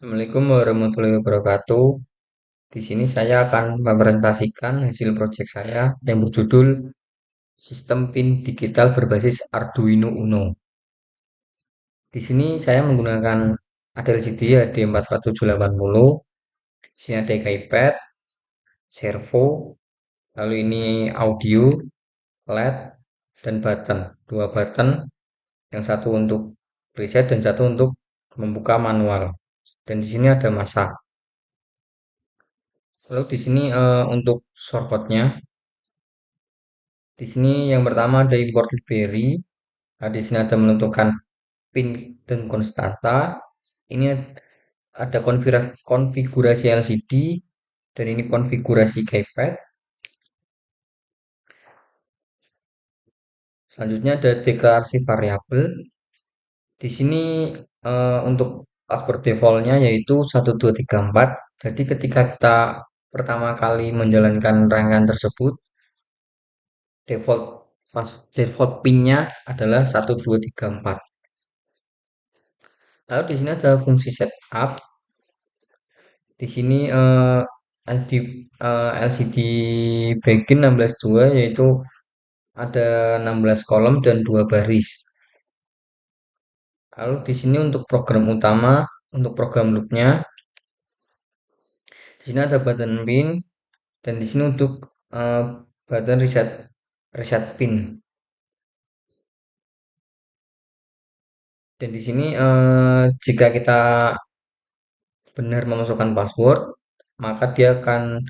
Assalamualaikum warahmatullahi wabarakatuh. Di sini saya akan mempresentasikan hasil proyek saya yang berjudul Sistem PIN Digital Berbasis Arduino Uno. Di sini saya menggunakan Adel LCD HD44780. Di sini ada iPad, servo, lalu ini audio, LED, dan button. Dua button, yang satu untuk preset dan satu untuk membuka manual. Dan di sini ada masa. Lalu di sini untuk shortcutnya. Di sini yang pertama ada import library. Nah, di sini ada menentukan pin dan konstanta. Ini ada konfigurasi LCD dan ini konfigurasi keypad. Selanjutnya ada deklarasi variabel. Di sini untuk password defaultnya yaitu 1234. Jadi ketika kita pertama kali menjalankan rangkaian tersebut, default default pinnya adalah 1234. Lalu di sini ada fungsi setup. Di sini LCD bagian 16:2 yaitu ada 16 kolom dan 2 baris. Lalu di sini untuk program utama, untuk program loopnya, di sini ada button pin dan di sini untuk eh, button reset reset pin. Dan di sini jika kita benar memasukkan password, maka dia akan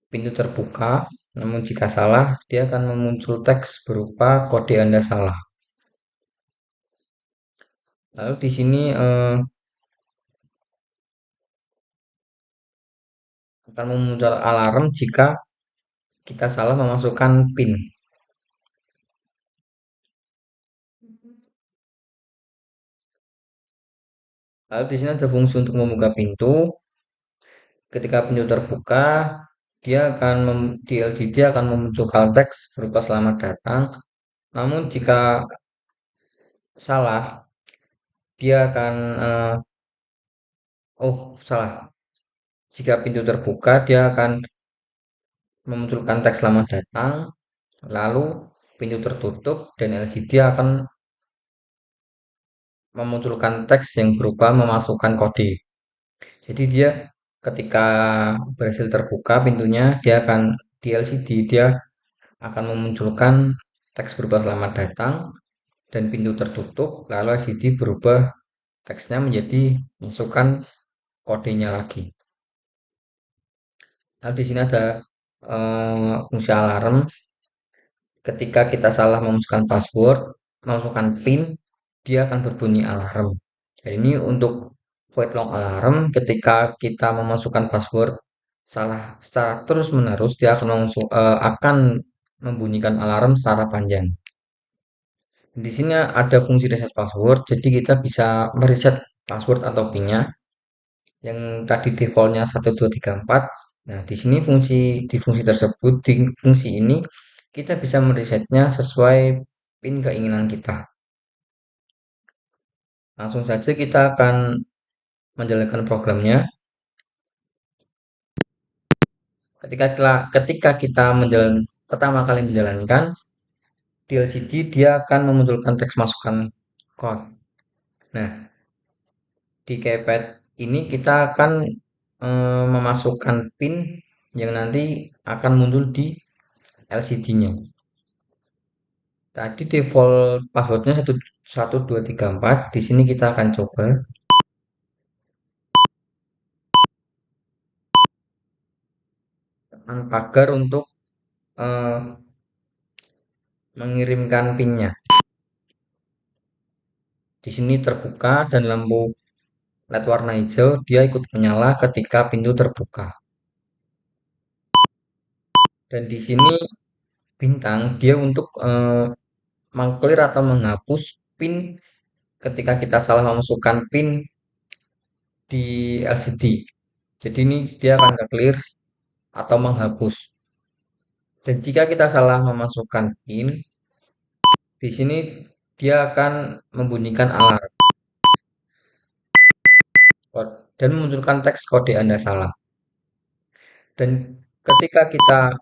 pintu terbuka. Namun jika salah, dia akan memuncul teks berupa kode Anda salah. Lalu di sini akan memuncul alarm jika kita salah memasukkan PIN. Lalu di sini ada fungsi untuk membuka pintu. Ketika pintu terbuka, di LCD akan memunculkan teks berupa selamat datang. Namun jika salah, dia akan salah. Jika pintu terbuka, dia akan memunculkan teks selamat datang, lalu pintu tertutup dan LCD akan memunculkan teks yang berupa memasukkan kode. Jadi dia ketika berhasil terbuka pintunya, di LCD dia akan memunculkan teks berupa selamat datang dan pintu tertutup, lalu LCD berubah teksnya menjadi masukkan kodenya lagi. Lalu di sini ada fungsi alarm. Ketika kita salah memasukkan password, memasukkan PIN, dia akan berbunyi alarm. Jadi ini untuk void long alarm ketika kita memasukkan password salah secara terus-menerus, dia akan membunyikan alarm secara panjang. Di sini ada fungsi reset password, jadi kita bisa mereset password atau PIN-nya yang tadi defaultnya 1234. Nah, di fungsi tersebut, di fungsi ini kita bisa meresetnya sesuai PIN keinginan kita. Langsung saja kita akan menjalankan programnya. Ketika kita pertama kali menjalankan di LCD, dia akan memunculkan teks masukan code. Nah, di keypad ini kita akan memasukkan PIN yang nanti akan muncul di LCD-nya. Tadi default passwordnya 1234. Di sini kita akan coba tekan pagar untuk eh, mengirimkan PIN-nya. Di sini terbuka dan lampu LED warna hijau dia ikut menyala ketika pintu terbuka. Dan di sini bintang dia untuk mengclear atau menghapus PIN ketika kita salah memasukkan PIN di LCD. Jadi ini dia akan clear atau menghapus. Dan jika kita salah memasukkan PIN, di sini dia akan membunyikan alarm. dan memunculkan teks kode Anda salah. Dan ketika kita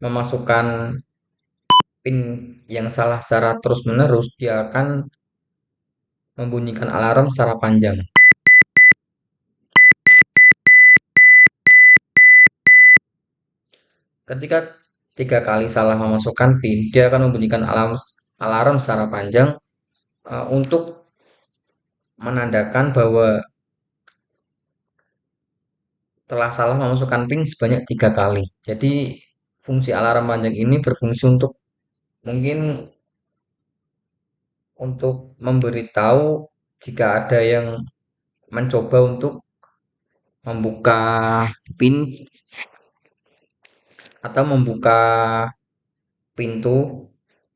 memasukkan PIN yang salah secara terus-menerus, dia akan membunyikan alarm secara panjang. Ketika 3 kali salah memasukkan PIN, dia akan membunyikan alarm secara panjang untuk menandakan bahwa telah salah memasukkan PIN sebanyak 3 kali. Jadi fungsi alarm panjang ini berfungsi untuk mungkin untuk memberitahu jika ada yang mencoba untuk membuka PIN atau membuka pintu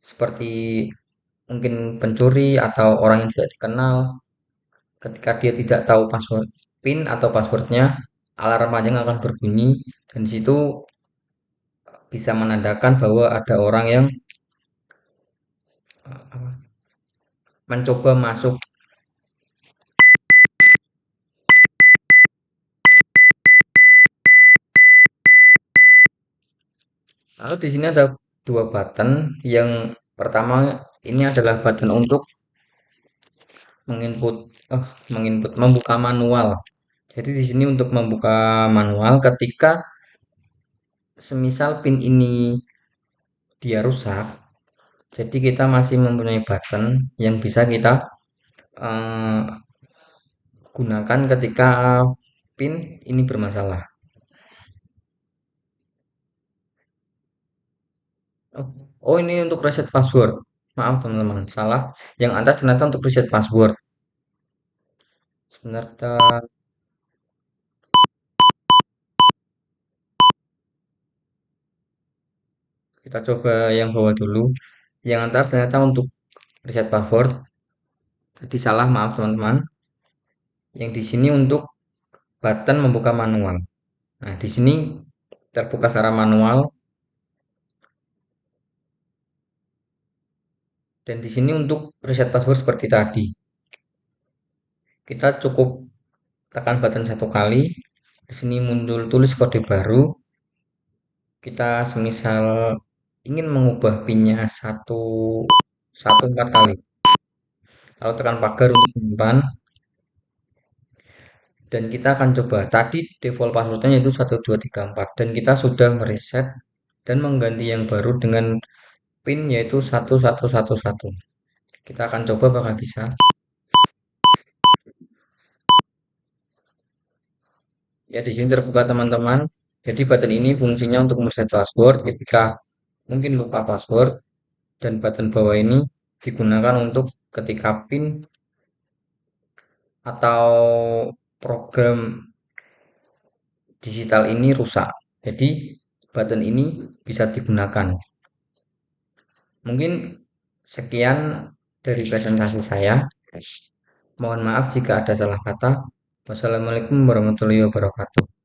seperti mungkin pencuri atau orang yang tidak dikenal. Ketika dia tidak tahu password PIN atau passwordnya, alarm panjang akan berbunyi dan di situ bisa menandakan bahwa ada orang yang mencoba masuk. Lalu di sini ada dua button. Yang pertama ini adalah button untuk menginput menginput membuka manual. Jadi di sini untuk membuka manual ketika semisal PIN ini dia rusak, jadi kita masih mempunyai button yang bisa kita eh, gunakan ketika PIN ini bermasalah. Oh, oh, ini untuk reset password. Maaf teman-teman, salah. Yang atas ternyata untuk reset password. Sebentar kita coba yang bawah dulu. Yang atas ternyata untuk reset password. Jadi salah, maaf teman-teman. Yang di sini untuk button membuka manual. Nah, di sini terbuka secara manual dan di sini untuk reset password seperti tadi. Kita cukup tekan button 1 kali. Di sini muncul tulis kode baru. Kita semisal ingin mengubah pinnya 4 kali. Lalu tekan pagar untuk menyimpan dan kita akan coba. Tadi default passwordnya yaitu 1234 dan kita sudah mereset dan mengganti yang baru dengan PIN yaitu 1111. Kita akan coba apakah bisa. Ya, di sini terbuka teman-teman. Jadi button ini fungsinya untuk mereset password ketika mungkin lupa password dan button bawah ini digunakan untuk ketika PIN atau program digital ini rusak. Jadi button ini bisa digunakan. Mungkin sekian dari presentasi saya. Mohon maaf jika ada salah kata. Wassalamualaikum warahmatullahi wabarakatuh.